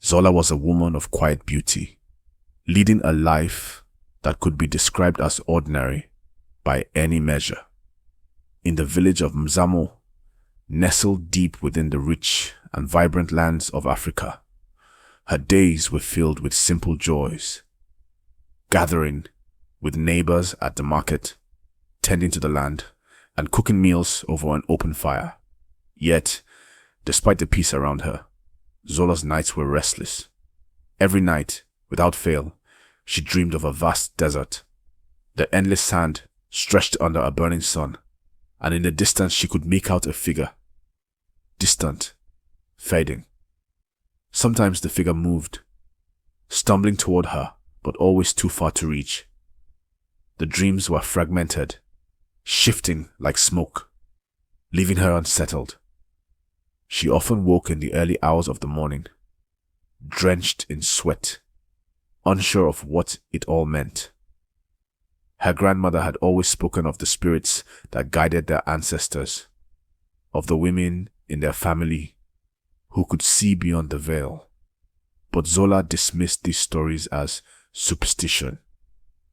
Zola was a woman of quiet beauty, leading a life that could be described as ordinary by any measure. In the village of Mzamo, nestled deep within the rich and vibrant lands of Africa, her days were filled with simple joys: gathering with neighbors at the market, tending to the land, and cooking meals over an open fire. Yet, despite the peace around her, Zola's nights were restless. Every night, without fail, she dreamed of a vast desert, the endless sand stretched under a burning sun, and in the distance she could make out a figure, distant, fading. Sometimes the figure moved, stumbling toward her, but always too far to reach. The dreams were fragmented, shifting like smoke, leaving her unsettled. She often woke in the early hours of the morning, drenched in sweat, unsure of what it all meant. Her grandmother had always spoken of the spirits that guided their ancestors, of the women in their family who could see beyond the veil. But Zola dismissed these stories as superstition,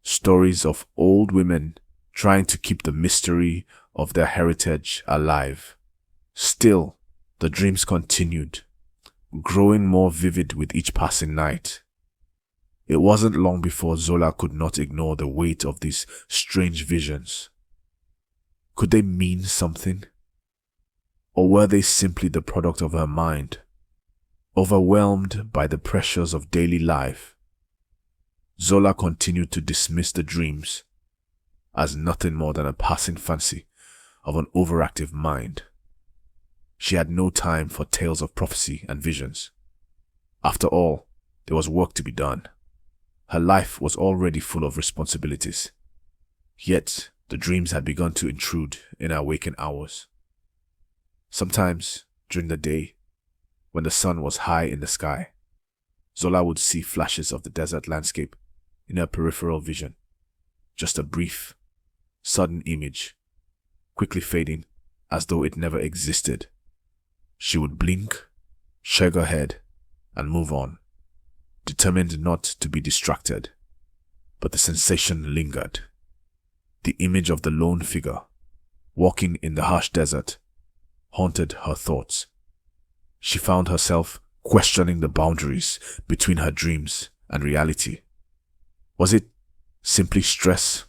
stories of old women trying to keep the mystery of their heritage alive. Still, the dreams continued, growing more vivid with each passing night. It wasn't long before Zola could not ignore the weight of these strange visions. Could they mean something? Or were they simply the product of her mind, overwhelmed by the pressures of daily life? Zola continued to dismiss the dreams as nothing more than a passing fancy of an overactive mind. She had no time for tales of prophecy and visions. After all, there was work to be done. Her life was already full of responsibilities. Yet, the dreams had begun to intrude in her waking hours. Sometimes, during the day, when the sun was high in the sky, Zola would see flashes of the desert landscape in her peripheral vision. Just a brief, sudden image, quickly fading as though it never existed. She would blink, shake her head, and move on, determined not to be distracted. But the sensation lingered. The image of the lone figure, walking in the harsh desert, haunted her thoughts. She found herself questioning the boundaries between her dreams and reality. Was it simply stress,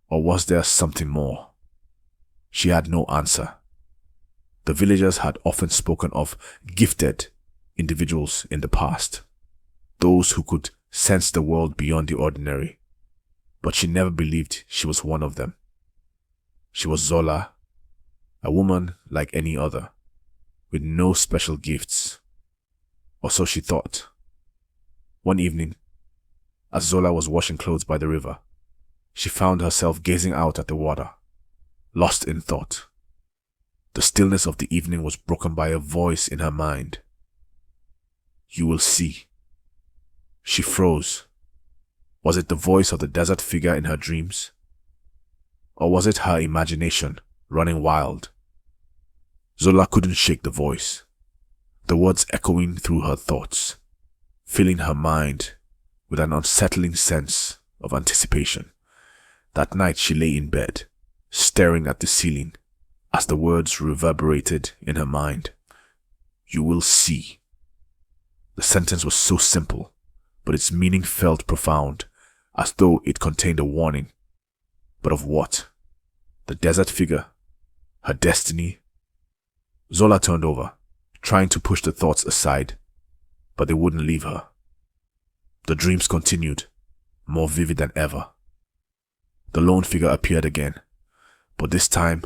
or was there something more? She had no answer. The villagers had often spoken of gifted individuals in the past, those who could sense the world beyond the ordinary, but she never believed she was one of them. She was Zola, a woman like any other, with no special gifts, or so she thought. One evening, as Zola was washing clothes by the river, she found herself gazing out at the water, lost in thought. The stillness of the evening was broken by a voice in her mind. "You will see." She froze. Was it the voice of the desert figure in her dreams? Or was it her imagination running wild? Zola couldn't shake the voice, the words echoing through her thoughts, filling her mind with an unsettling sense of anticipation. That night she lay in bed, staring at the ceiling as the words reverberated in her mind. "You will see." The sentence was so simple, but its meaning felt profound, as though it contained a warning. But of what? The desert figure? Her destiny? Zola turned over, trying to push the thoughts aside, but they wouldn't leave her. The dreams continued, more vivid than ever. The lone figure appeared again, but this time,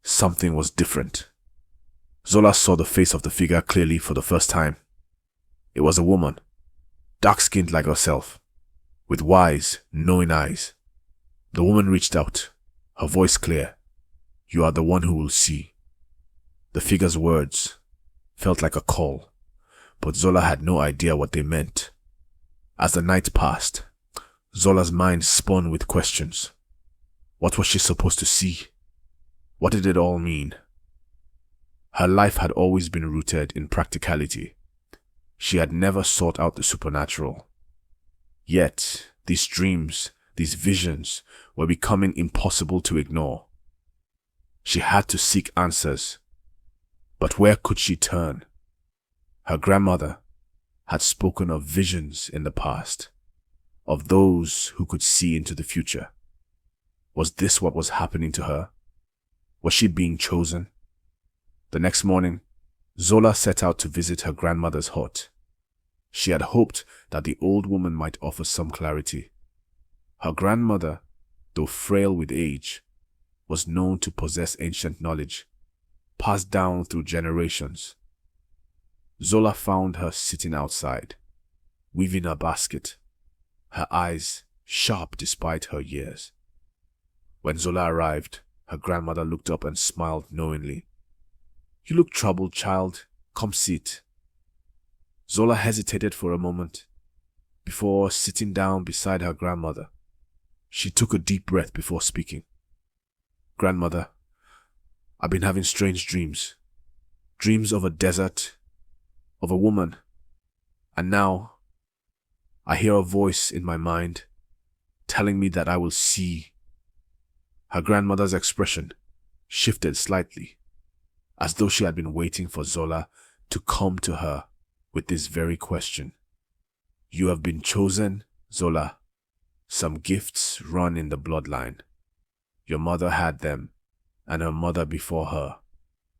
something was different. Zola saw the face of the figure clearly for the first time. It was a woman, dark-skinned like herself, with wise, knowing eyes. The woman reached out, her voice clear. "You are the one who will see." The figure's words felt like a call, but Zola had no idea what they meant. As the night passed, Zola's mind spun with questions. What was she supposed to see? What did it all mean? Her life had always been rooted in practicality. She had never sought out the supernatural. Yet, these dreams, these visions, were becoming impossible to ignore. She had to seek answers. But where could she turn? Her grandmother had spoken of visions in the past, of those who could see into the future. Was this what was happening to her? Was she being chosen? The next morning, Zola set out to visit her grandmother's hut. She had hoped that the old woman might offer some clarity. Her grandmother, though frail with age, was known to possess ancient knowledge, passed down through generations. Zola found her sitting outside, weaving a basket, her eyes sharp despite her years. When Zola arrived, her grandmother looked up and smiled knowingly. "You look troubled, child. Come sit." Zola hesitated for a moment before sitting down beside her grandmother. She took a deep breath before speaking. "Grandmother, I've been having strange dreams. Dreams of a desert, of a woman, and now I hear a voice in my mind telling me that I will see." Her grandmother's expression shifted slightly, as though she had been waiting for Zola to come to her with this very question. "You have been chosen, Zola. Some gifts run in the bloodline. Your mother had them, and her mother before her,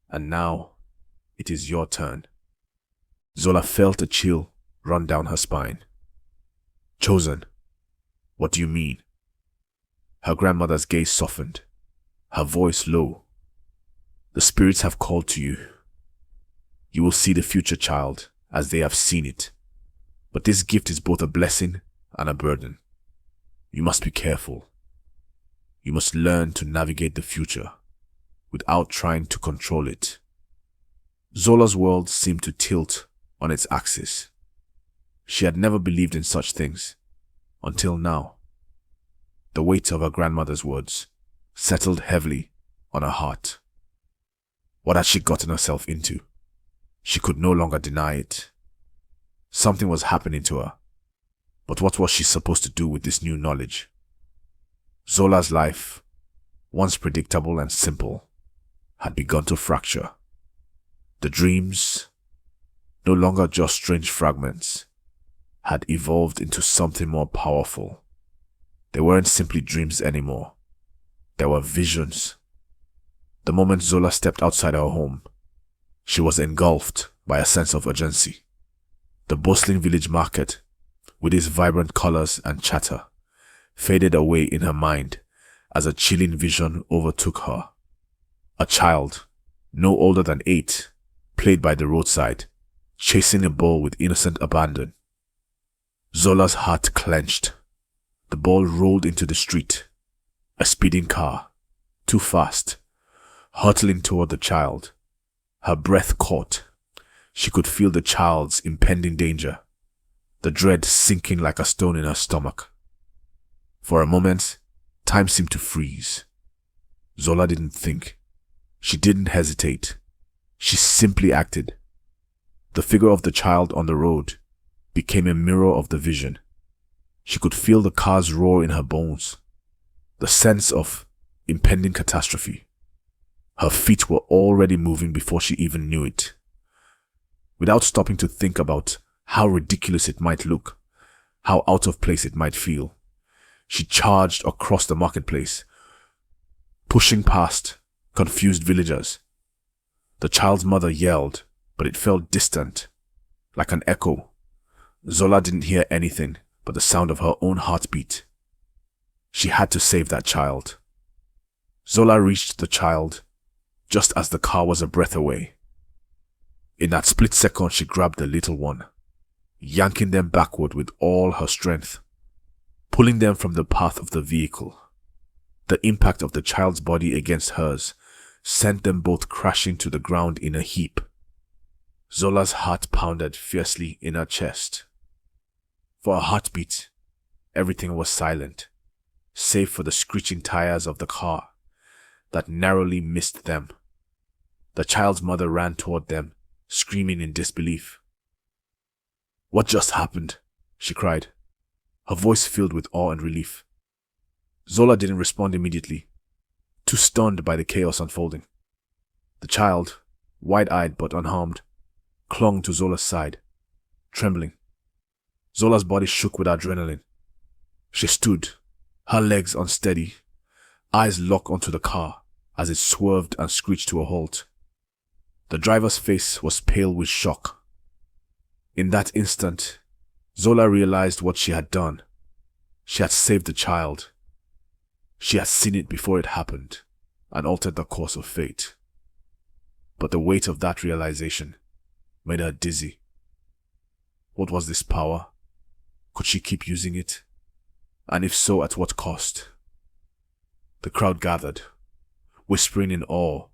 and now it is your turn." Zola felt a chill run down her spine. "Chosen? What do you mean?" Her grandmother's gaze softened, her voice low. "The spirits have called to you. You will see the future, child, as they have seen it. But this gift is both a blessing and a burden. You must be careful. You must learn to navigate the future without trying to control it." Zola's world seemed to tilt on its axis. She had never believed in such things until now. The weight of her grandmother's words settled heavily on her heart. What had she gotten herself into? She could no longer deny it. Something was happening to her. But what was she supposed to do with this new knowledge? Zola's life, once predictable and simple, had begun to fracture. The dreams, no longer just strange fragments, had evolved into something more powerful. They weren't simply dreams anymore. They were visions. The moment Zola stepped outside her home, she was engulfed by a sense of urgency. The bustling village market, with its vibrant colors and chatter, faded away in her mind as a chilling vision overtook her. A child, no older than 8, played by the roadside, chasing a ball with innocent abandon. Zola's heart clenched. The ball rolled into the street. A speeding car, too fast, hurtling toward the child. Her breath caught. She could feel the child's impending danger, the dread sinking like a stone in her stomach. For a moment, time seemed to freeze. Zola didn't think. She didn't hesitate. She simply acted. The figure of the child on the road became a mirror of the vision. She could feel the car's roar in her bones, the sense of impending catastrophe. Her feet were already moving before she even knew it. Without stopping to think about how ridiculous it might look, how out of place it might feel, she charged across the marketplace, pushing past confused villagers. The child's mother yelled, but it felt distant, like an echo. Zola didn't hear anything but the sound of her own heartbeat. She had to save that child. Zola reached the child just as the car was a breath away. In that split second, she grabbed the little one, yanking them backward with all her strength, pulling them from the path of the vehicle. The impact of the child's body against hers sent them both crashing to the ground in a heap. Zola's heart pounded fiercely in her chest. For a heartbeat, everything was silent, save for the screeching tires of the car that narrowly missed them. The child's mother ran toward them, screaming in disbelief. "What just happened?" she cried, her voice filled with awe and relief. Zola didn't respond immediately, too stunned by the chaos unfolding. The child, wide-eyed but unharmed, clung to Zola's side, trembling. Zola's body shook with adrenaline. She stood, her legs unsteady, eyes locked onto the car as it swerved and screeched to a halt. The driver's face was pale with shock. In that instant, Zola realized what she had done. She had saved the child. She had seen it before it happened and altered the course of fate. But the weight of that realization made her dizzy. What was this power? Could she keep using it? And if so, at what cost? The crowd gathered, whispering in awe,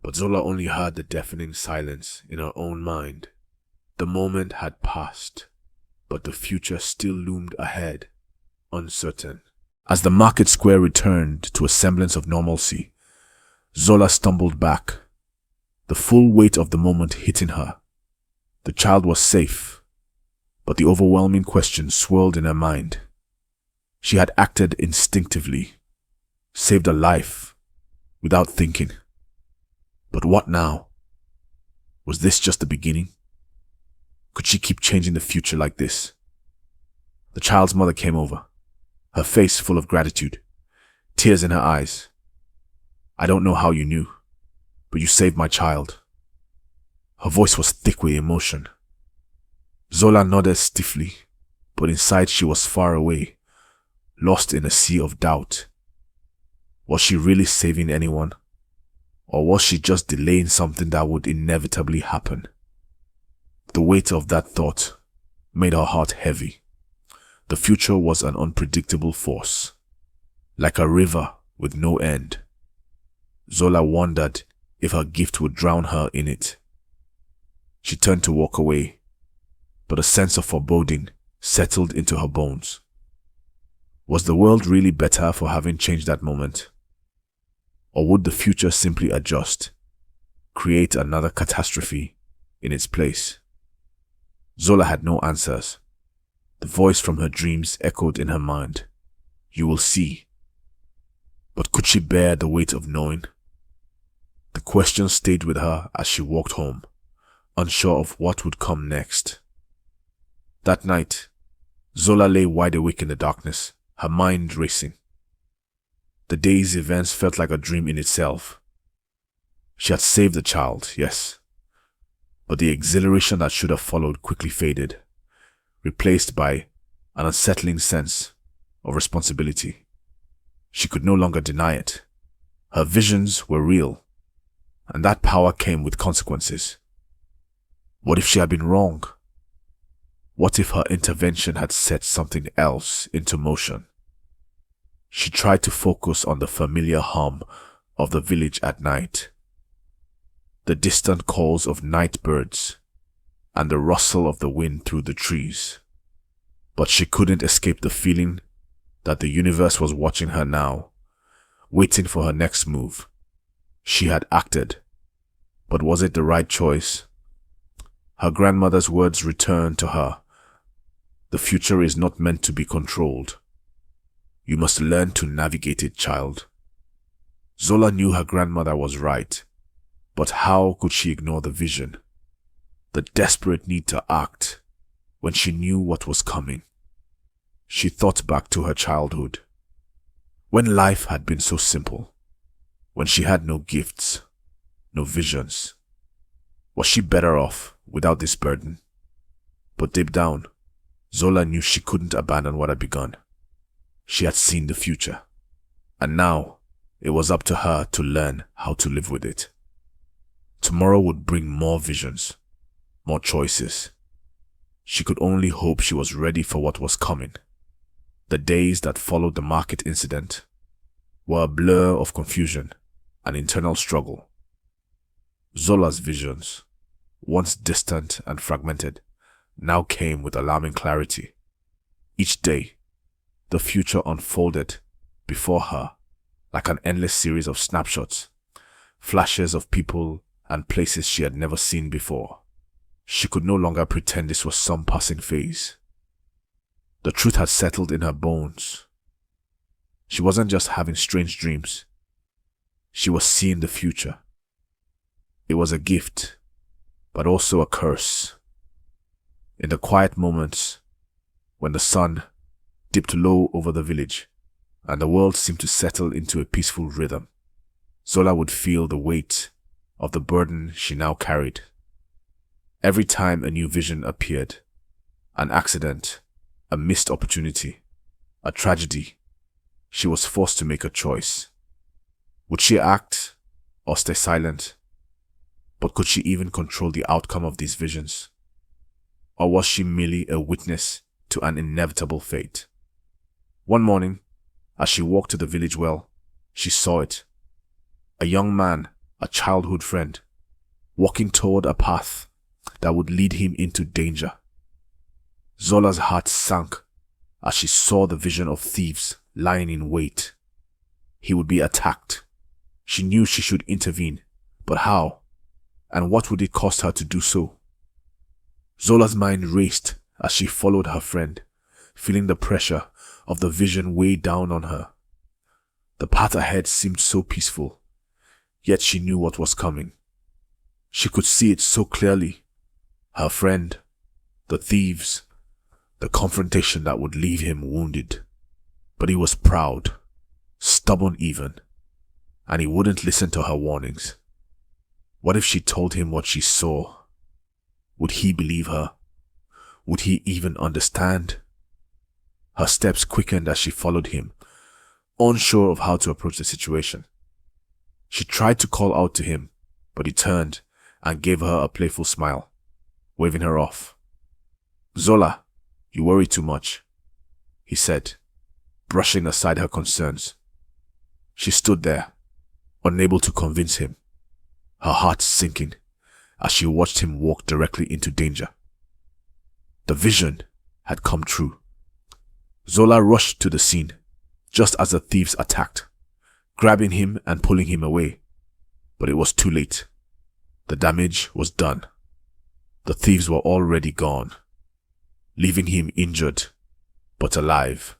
but Zola only heard the deafening silence in her own mind. The moment had passed, but the future still loomed ahead, uncertain. As the market square returned to a semblance of normalcy, Zola stumbled back, the full weight of the moment hitting her. The child was safe, but the overwhelming question swirled in her mind. She had acted instinctively, saved a life, without thinking. But what now? Was this just the beginning? Could she keep changing the future like this? The child's mother came over, her face full of gratitude, tears in her eyes. "I don't know how you knew, but you saved my child." Her voice was thick with emotion. Zola nodded stiffly, but inside she was far away, lost in a sea of doubt. Was she really saving anyone? Or was she just delaying something that would inevitably happen? The weight of that thought made her heart heavy. The future was an unpredictable force, like a river with no end. Zola wondered if her gift would drown her in it. She turned to walk away, but a sense of foreboding settled into her bones. Was the world really better for having changed that moment? Or would the future simply adjust, create another catastrophe in its place? Zola had no answers. The voice from her dreams echoed in her mind. "You will see." But could she bear the weight of knowing? The question stayed with her as she walked home, unsure of what would come next. That night, Zola lay wide awake in the darkness, her mind racing. The day's events felt like a dream in itself. She had saved the child, yes, but the exhilaration that should have followed quickly faded, replaced by an unsettling sense of responsibility. She could no longer deny it. Her visions were real, and that power came with consequences. What if she had been wrong? What if her intervention had set something else into motion? She tried to focus on the familiar hum of the village at night, the distant calls of night birds, and the rustle of the wind through the trees. But she couldn't escape the feeling that the universe was watching her now, waiting for her next move. She had acted, but was it the right choice? Her grandmother's words returned to her. The future is not meant to be controlled. You must learn to navigate it, child. Zola knew her grandmother was right, but how could she ignore the vision? The desperate need to act when she knew what was coming. She thought back to her childhood, when life had been so simple, when she had no gifts, no visions. Was she better off without this burden? But deep down, Zola knew she couldn't abandon what had begun. She had seen the future, and now it was up to her to learn how to live with it. Tomorrow would bring more visions, more choices. She could only hope she was ready for what was coming. The days that followed the market incident were a blur of confusion and internal struggle. Zola's visions, once distant and fragmented, now came with alarming clarity. Each day, the future unfolded before her like an endless series of snapshots, flashes of people and places she had never seen before. She could no longer pretend this was some passing phase. The truth had settled in her bones. She wasn't just having strange dreams. She was seeing the future. It was a gift, but also a curse. In the quiet moments, when the sun dipped low over the village and the world seemed to settle into a peaceful rhythm, Zola would feel the weight of the burden she now carried. Every time a new vision appeared, an accident, a missed opportunity, a tragedy, she was forced to make a choice. Would she act or stay silent? But could she even control the outcome of these visions? Or was she merely a witness to an inevitable fate? One morning, as she walked to the village well, she saw it. A young man, a childhood friend, walking toward a path that would lead him into danger. Zola's heart sank as she saw the vision of thieves lying in wait. He would be attacked. She knew she should intervene, but how? And what would it cost her to do so? Zola's mind raced as she followed her friend, feeling the pressure of the vision weigh down on her. The path ahead seemed so peaceful, yet she knew what was coming. She could see it so clearly. Her friend, the thieves, the confrontation that would leave him wounded. But he was proud, stubborn even, and he wouldn't listen to her warnings. What if she told him what she saw? Would he believe her? Would he even understand? Her steps quickened as she followed him, unsure of how to approach the situation. She tried to call out to him, but he turned and gave her a playful smile, waving her off. "Zola, you worry too much," he said, brushing aside her concerns. She stood there, unable to convince him, her heart sinking as she watched him walk directly into danger. The vision had come true. Zola rushed to the scene, just as the thieves attacked, grabbing him and pulling him away. But it was too late. The damage was done. The thieves were already gone, leaving him injured, but alive.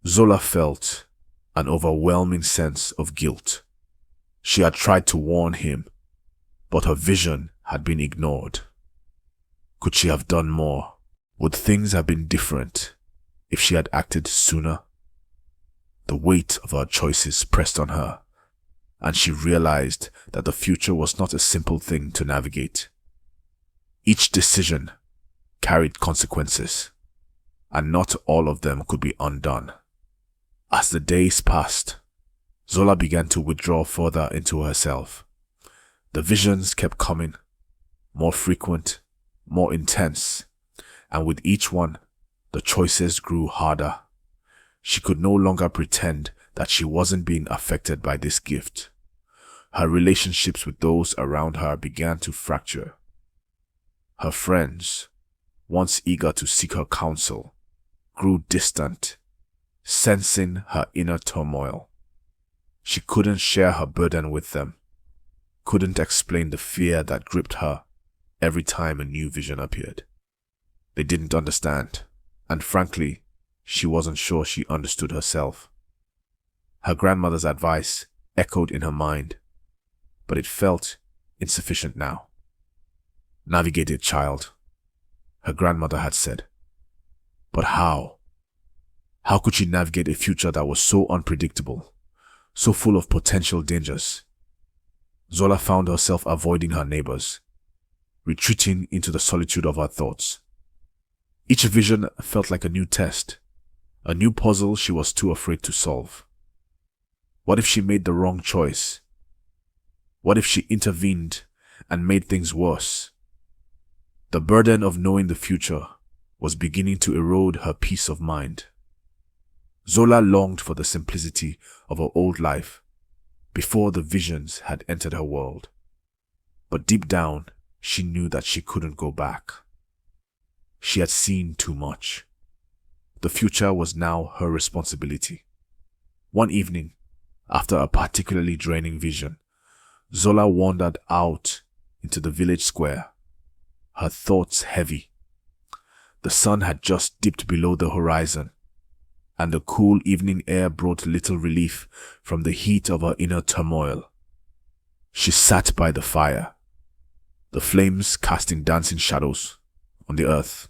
Zola felt an overwhelming sense of guilt. She had tried to warn him, but her vision had been ignored. Could she have done more? Would things have been different if she had acted sooner? The weight of her choices pressed on her, and she realized that the future was not a simple thing to navigate. Each decision carried consequences, and not all of them could be undone. As the days passed, Zola began to withdraw further into herself. The visions kept coming, more frequent, more intense, and with each one, the choices grew harder. She could no longer pretend that she wasn't being affected by this gift. Her relationships with those around her began to fracture. Her friends, once eager to seek her counsel, grew distant, sensing her inner turmoil. She couldn't share her burden with them, couldn't explain the fear that gripped her every time a new vision appeared. They didn't understand, and frankly, she wasn't sure she understood herself. Her grandmother's advice echoed in her mind, but it felt insufficient now. "Navigate it, child," her grandmother had said. But how? How could she navigate a future that was so unpredictable, so full of potential dangers? Zola found herself avoiding her neighbors, retreating into the solitude of her thoughts. Each vision felt like a new test, a new puzzle she was too afraid to solve. What if she made the wrong choice? What if she intervened and made things worse? The burden of knowing the future was beginning to erode her peace of mind. Zola longed for the simplicity of her old life before the visions had entered her world. But deep down, she knew that she couldn't go back. She had seen too much. The future was now her responsibility. One evening, after a particularly draining vision, Zola wandered out into the village square. her thoughts heavy. The sun had just dipped below the horizon, and the cool evening air brought little relief from the heat of her inner turmoil. She sat by the fire, the flames casting dancing shadows on the earth,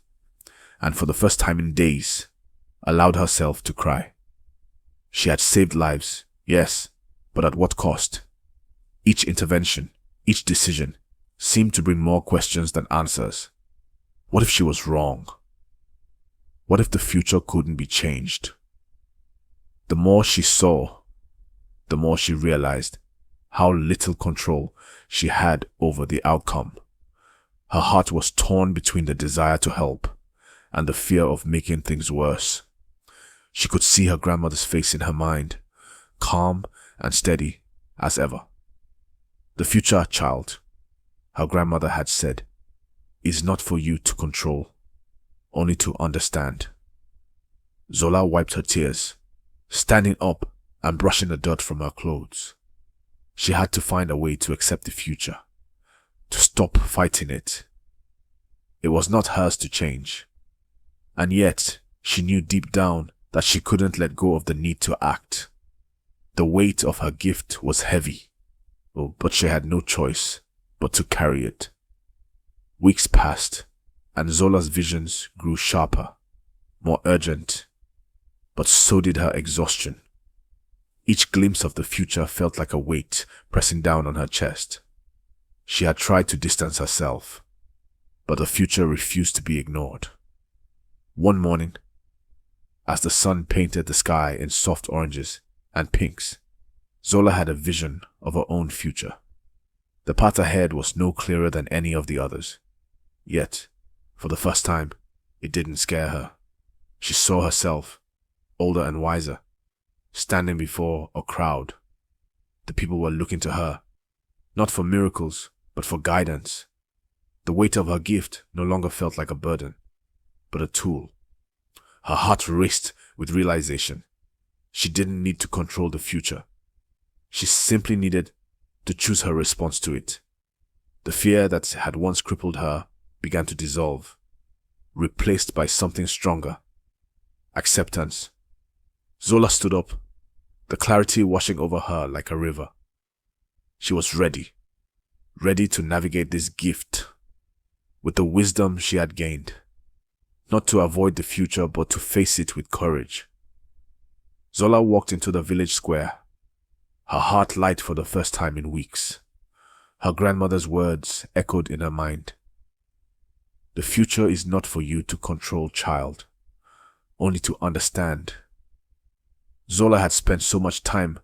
and for the first time in days, allowed herself to cry. She had saved lives, yes, but at what cost? Each intervention, each decision, seemed to bring more questions than answers. What if she was wrong? What if the future couldn't be changed? The more she saw, the more she realized how little control she had over the outcome. Her heart was torn between the desire to help and the fear of making things worse. She could see her grandmother's face in her mind, calm and steady as ever. The future, child, her grandmother had said, is not for you to control, only to understand. Zola wiped her tears, standing up and brushing the dirt from her clothes. She had to find a way to accept the future, to stop fighting it. It was not hers to change, and yet she knew deep down that she couldn't let go of the need to act. The weight of her gift was heavy, but she had no choice but to carry it. Weeks passed, and Zola's visions grew sharper, more urgent, but so did her exhaustion. Each glimpse of the future felt like a weight pressing down on her chest. She had tried to distance herself, but the future refused to be ignored. One morning, as the sun painted the sky in soft oranges and pinks, Zola had a vision of her own future. The path ahead was no clearer than any of the others. Yet, for the first time, it didn't scare her. She saw herself, older and wiser, standing before a crowd. The people were looking to her, not for miracles, but for guidance. The weight of her gift no longer felt like a burden, but a tool. Her heart raced with realization. She didn't need to control the future. She simply needed to choose her response to it. The fear that had once crippled her began to dissolve, replaced by something stronger: acceptance. Zola stood up, the clarity washing over her like a river. She was ready to navigate this gift with the wisdom she had gained, not to avoid the future but to face it with courage. Zola walked into the village square, her heart light for the first time in weeks. Her grandmother's words echoed in her mind. The future is not for you to control, child, only to understand. Zola had spent so much time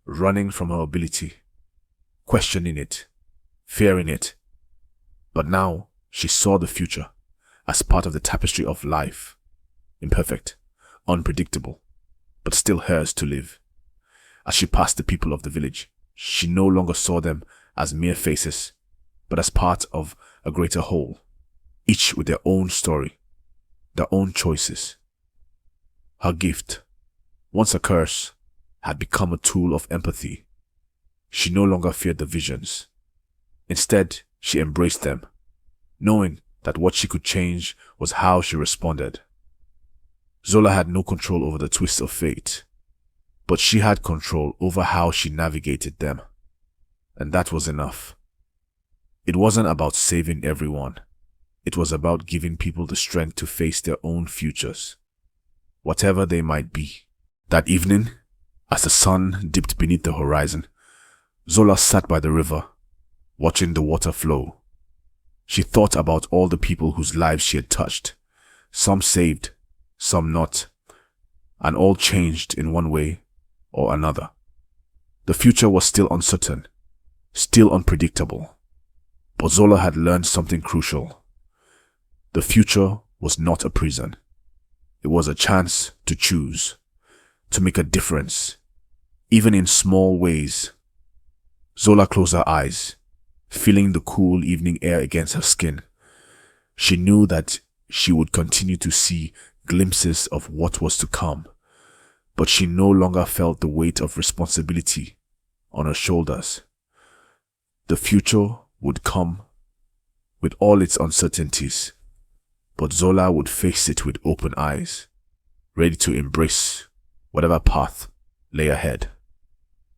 running from her ability, questioning it, fearing it. But now she saw the future as part of the tapestry of life, imperfect, unpredictable, but still hers to live. As she passed the people of the village, she no longer saw them as mere faces, but as part of a greater whole, each with their own story, their own choices. Her gift, once a curse, had become a tool of empathy. She no longer feared the visions. Instead, she embraced them, knowing that what she could change was how she responded. Zola had no control over the twists of fate, but she had control over how she navigated them. And that was enough. It wasn't about saving everyone. It was about giving people the strength to face their own futures, whatever they might be. That evening, as the sun dipped beneath the horizon, Zola sat by the river, watching the water flow. She thought about all the people whose lives she had touched, some saved, some not, and all changed in one way or another. The future was still uncertain, still unpredictable, but Zola had learned something crucial. The future was not a prison. It was a chance to choose, to make a difference, even in small ways. Zola closed her eyes, feeling the cool evening air against her skin. She knew that she would continue to see glimpses of what was to come, but she no longer felt the weight of responsibility on her shoulders. The future would come with all its uncertainties, but Zola would face it with open eyes, ready to embrace whatever path lay ahead.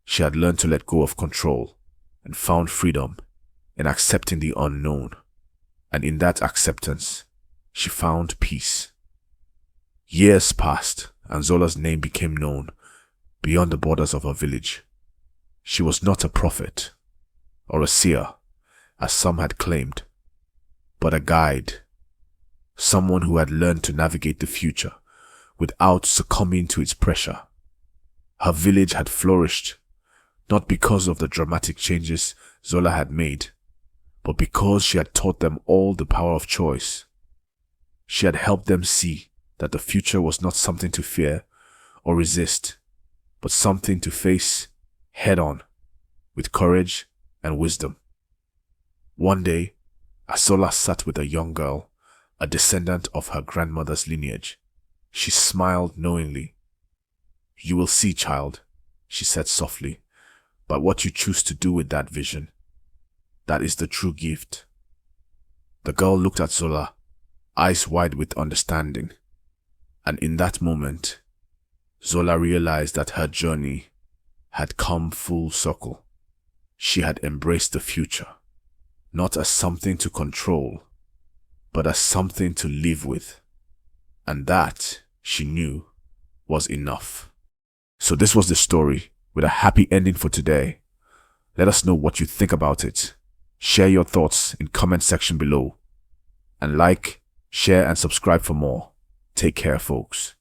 She had learned to let go of control and found freedom in accepting the unknown, and in that acceptance, she found peace. Years passed, and Zola's name became known beyond the borders of her village. She was not a prophet or a seer, as some had claimed, but a guide, someone who had learned to navigate the future without succumbing to its pressure. Her village had flourished, not because of the dramatic changes Zola had made, but because she had taught them all the power of choice. She had helped them see that the future was not something to fear or resist, but something to face head-on with courage and wisdom. One day, as Zola sat with a young girl, a descendant of her grandmother's lineage, she smiled knowingly. "You will see, child," she said softly, "but what you choose to do with that vision, that is the true gift." The girl looked at Zola, eyes wide with understanding, and in that moment, Zola realized that her journey had come full circle. She had embraced the future, not as something to control, but as something to live with. And that, she knew, was enough. So this was the story, with a happy ending for today. Let us know what you think about it. Share your thoughts in comment section below. And like, share and subscribe for more. Take care, folks.